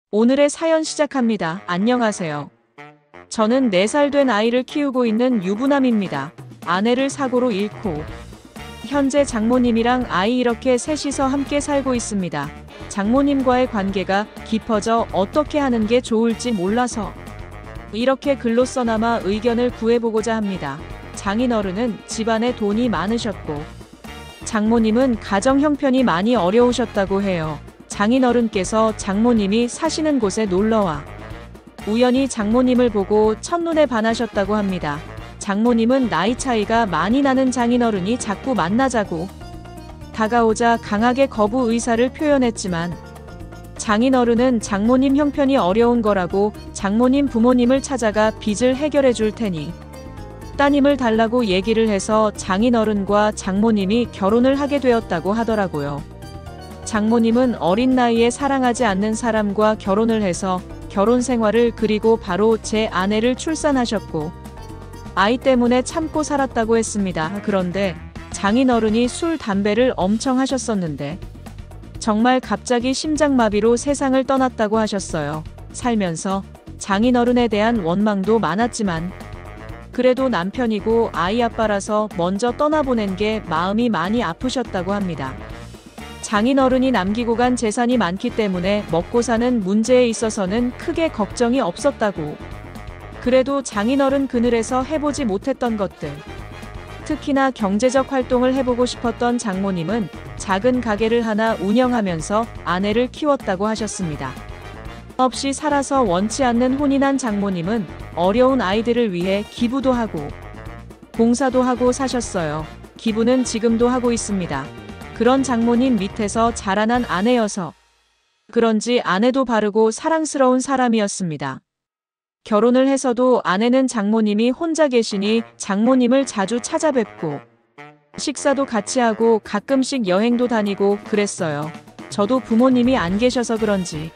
오늘의 사연 시작합니다. 안녕하세요. 저는 4살 된 아이를 키우고 있는 유부남입니다. 아내를 사고로 잃고 현재 장모님이랑 아이 이렇게 셋이서 함께 살고 있습니다. 장모님과의 관계가 깊어져 어떻게 하는 게 좋을지 몰라서 이렇게 글로써나마 의견을 구해보고자 합니다. 장인어른은 집안에 돈이 많으셨고 장모님은 가정 형편이 많이 어려우셨다고 해요. 장인어른께서 장모님이 사시는 곳에 놀러와 우연히 장모님을 보고 첫눈에 반하셨다고 합니다. 장모님은 나이 차이가 많이 나는 장인어른이 자꾸 만나자고 다가오자 강하게 거부 의사를 표현했지만 장인어른은 장모님 형편이 어려운 거라고 장모님 부모님을 찾아가 빚을 해결해 줄 테니 따님을 달라고 얘기를 해서 장인어른과 장모님이 결혼을 하게 되었다고 하더라고요. 장모님은 어린 나이에 사랑하지 않는 사람과 결혼을 해서 결혼 생활을 그리고 바로 제 아내를 출산하셨고 아이 때문에 참고 살았다고 했습니다. 그런데 장인어른이 술, 담배를 엄청 하셨었는데 정말 갑자기 심장마비로 세상을 떠났다고 하셨어요. 살면서 장인어른에 대한 원망도 많았지만 그래도 남편이고 아이 아빠라서 먼저 떠나보낸 게 마음이 많이 아프셨다고 합니다. 장인어른이 남기고 간 재산이 많기 때문에 먹고 사는 문제에 있어서는 크게 걱정이 없었다고. 그래도 장인어른 그늘에서 해보지 못했던 것들, 특히나 경제적 활동을 해보고 싶었던 장모님은 작은 가게를 하나 운영하면서 아내를 키웠다고 하셨습니다. 없이 살아서 원치 않는 혼이 난 장모님은 어려운 아이들을 위해 기부도 하고 봉사도 하고 사셨어요. 기부는 지금도 하고 있습니다. 그런 장모님 밑에서 자라난 아내여서 그런지 아내도 바르고 사랑스러운 사람이었습니다. 결혼을 해서도 아내는 장모님이 혼자 계시니 장모님을 자주 찾아뵙고 식사도 같이 하고 가끔씩 여행도 다니고 그랬어요. 저도 부모님이 안 계셔서 그런지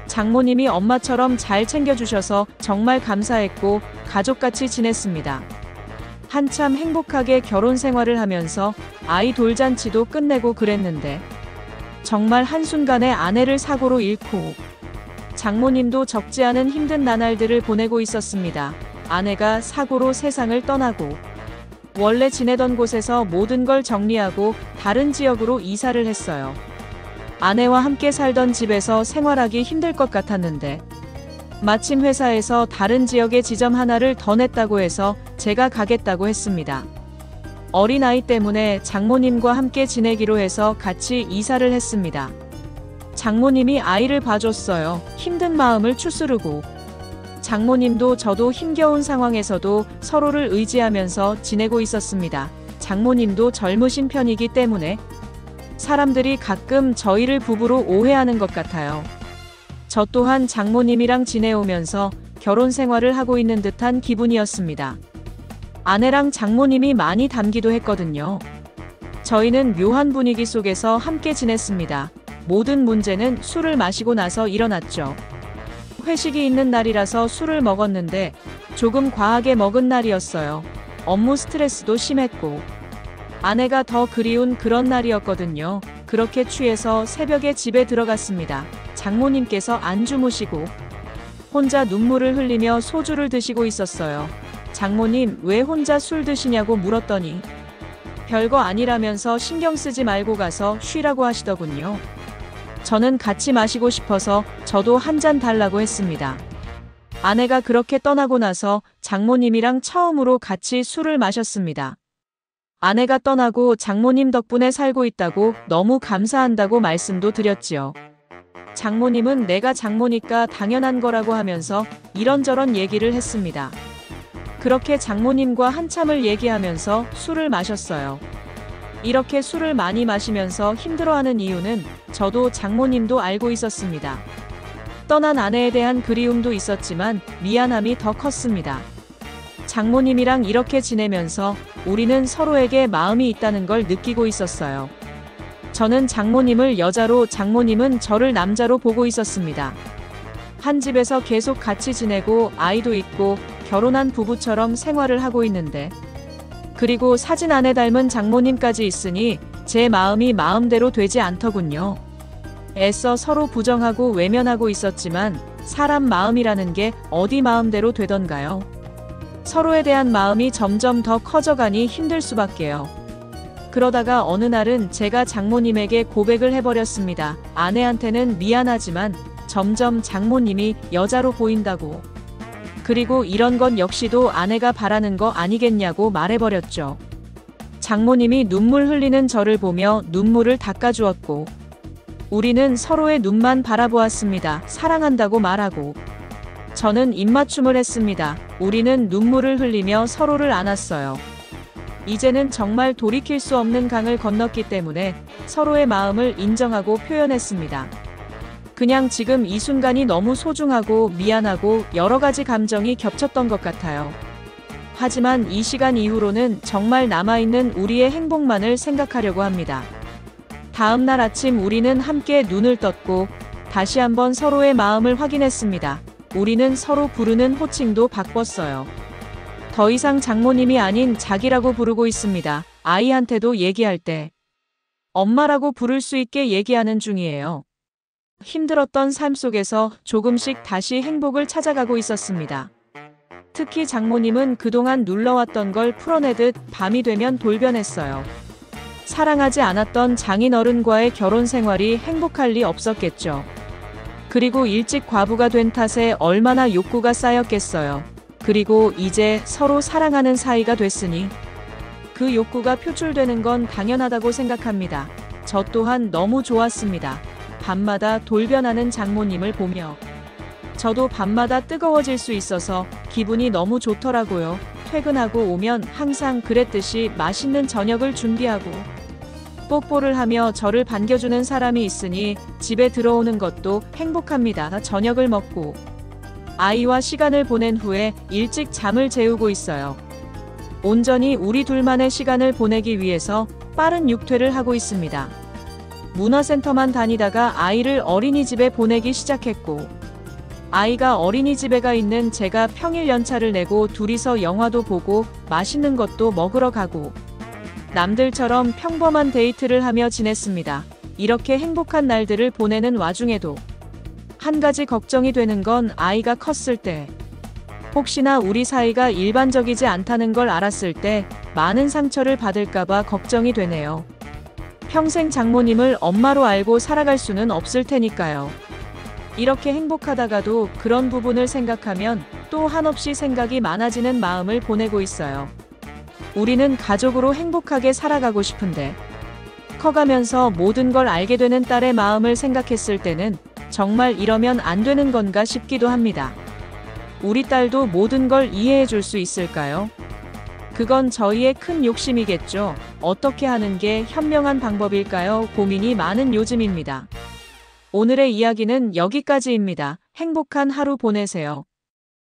장모님이 엄마처럼 잘 챙겨주셔서 정말 감사했고 가족같이 지냈습니다. 한참 행복하게 결혼 생활을 하면서 아이 돌잔치도 끝내고 그랬는데 정말 한순간에 아내를 사고로 잃고 장모님도 적지 않은 힘든 나날들을 보내고 있었습니다. 아내가 사고로 세상을 떠나고 원래 지내던 곳에서 모든 걸 정리하고 다른 지역으로 이사를 했어요. 아내와 함께 살던 집에서 생활하기 힘들 것 같았는데 마침 회사에서 다른 지역에 지점 하나를 더 냈다고 해서 제가 가겠다고 했습니다. 어린아이 때문에 장모님과 함께 지내기로 해서 같이 이사를 했습니다. 장모님이 아이를 봐줬어요. 힘든 마음을 추스르고 장모님도 저도 힘겨운 상황에서도 서로를 의지하면서 지내고 있었습니다. 장모님도 젊으신 편이기 때문에 사람들이 가끔 저희를 부부로 오해하는 것 같아요. 저 또한 장모님이랑 지내오면서 결혼 생활을 하고 있는 듯한 기분이었습니다. 아내랑 장모님이 많이 닮기도 했거든요. 저희는 묘한 분위기 속에서 함께 지냈습니다. 모든 문제는 술을 마시고 나서 일어났죠. 회식이 있는 날이라서 술을 먹었는데 조금 과하게 먹은 날이었어요. 업무 스트레스도 심했고 아내가 더 그리운 그런 날이었거든요. 그렇게 취해서 새벽에 집에 들어갔습니다. 장모님께서 안 주무시고 혼자 눈물을 흘리며 소주를 드시고 있었어요. 장모님, 왜 혼자 술 드시냐고 물었더니 별거 아니라면서 신경 쓰지 말고 가서 쉬라고 하시더군요. 저는 같이 마시고 싶어서 저도 한 잔 달라고 했습니다. 아내가 그렇게 떠나고 나서 장모님이랑 처음으로 같이 술을 마셨습니다. 아내가 떠나고 장모님 덕분에 살고 있다고 너무 감사한다고 말씀도 드렸지요. 장모님은 내가 장모니까 당연한 거라고 하면서 이런저런 얘기를 했습니다. 그렇게 장모님과 한참을 얘기하면서 술을 마셨어요. 이렇게 술을 많이 마시면서 힘들어하는 이유는 저도 장모님도 알고 있었습니다. 떠난 아내에 대한 그리움도 있었지만 미안함이 더 컸습니다. 장모님이랑 이렇게 지내면서 우리는 서로에게 마음이 있다는 걸 느끼고 있었어요. 저는 장모님을 여자로, 장모님은 저를 남자로 보고 있었습니다. 한 집에서 계속 같이 지내고 아이도 있고 결혼한 부부처럼 생활을 하고 있는데 그리고 사진 안에 닮은 장모님까지 있으니 제 마음이 마음대로 되지 않더군요. 애써 서로 부정하고 외면하고 있었지만 사람 마음이라는 게 어디 마음대로 되던가요? 서로에 대한 마음이 점점 더 커져가니 힘들 수밖에요. 그러다가 어느 날은 제가 장모님에게 고백을 해버렸습니다. 아내한테는 미안하지만 점점 장모님이 여자로 보인다고. 그리고 이런 건 역시도 아내가 바라는 거 아니겠냐고 말해버렸죠. 장모님이 눈물 흘리는 저를 보며 눈물을 닦아주었고, 우리는 서로의 눈만 바라보았습니다. 사랑한다고 말하고. 저는 입맞춤을 했습니다. 우리는 눈물을 흘리며 서로를 안았어요. 이제는 정말 돌이킬 수 없는 강을 건넜기 때문에 서로의 마음을 인정하고 표현했습니다. 그냥 지금 이 순간이 너무 소중하고 미안하고 여러 가지 감정이 겹쳤던 것 같아요. 하지만 이 시간 이후로는 정말 남아있는 우리의 행복만을 생각하려고 합니다. 다음 날 아침 우리는 함께 눈을 떴고 다시 한번 서로의 마음을 확인했습니다. 우리는 서로 부르는 호칭도 바꿨어요. 더 이상 장모님이 아닌 자기라고 부르고 있습니다. 아이한테도 얘기할 때 엄마라고 부를 수 있게 얘기하는 중이에요. 힘들었던 삶 속에서 조금씩 다시 행복을 찾아가고 있었습니다. 특히 장모님은 그동안 눌러왔던 걸 풀어내듯 밤이 되면 돌변했어요. 사랑하지 않았던 장인어른과의 결혼 생활이 행복할 리 없었겠죠. 그리고 일찍 과부가 된 탓에 얼마나 욕구가 쌓였겠어요. 그리고 이제 서로 사랑하는 사이가 됐으니 그 욕구가 표출되는 건 당연하다고 생각합니다. 저 또한 너무 좋았습니다. 밤마다 돌변하는 장모님을 보며 저도 밤마다 뜨거워질 수 있어서 기분이 너무 좋더라고요. 퇴근하고 오면 항상 그랬듯이 맛있는 저녁을 준비하고 뽀뽀를 하며 저를 반겨주는 사람이 있으니 집에 들어오는 것도 행복합니다. 저녁을 먹고 아이와 시간을 보낸 후에 일찍 잠을 재우고 있어요. 온전히 우리 둘만의 시간을 보내기 위해서 빠른 육퇴를 하고 있습니다. 문화센터만 다니다가 아이를 어린이집에 보내기 시작했고, 아이가 어린이집에 가 있는 제가 평일 연차를 내고 둘이서 영화도 보고 맛있는 것도 먹으러 가고 남들처럼 평범한 데이트를 하며 지냈습니다. 이렇게 행복한 날들을 보내는 와중에도 한 가지 걱정이 되는 건 아이가 컸을 때, 혹시나 우리 사이가 일반적이지 않다는 걸 알았을 때 많은 상처를 받을까봐 걱정이 되네요. 평생 장모님을 엄마로 알고 살아갈 수는 없을 테니까요. 이렇게 행복하다가도 그런 부분을 생각하면 또 한없이 생각이 많아지는 마음을 보내고 있어요. 우리는 가족으로 행복하게 살아가고 싶은데 커가면서 모든 걸 알게 되는 딸의 마음을 생각했을 때는 정말 이러면 안 되는 건가 싶기도 합니다. 우리 딸도 모든 걸 이해해 줄 수 있을까요? 그건 저희의 큰 욕심이겠죠. 어떻게 하는 게 현명한 방법일까요? 고민이 많은 요즘입니다. 오늘의 이야기는 여기까지입니다. 행복한 하루 보내세요.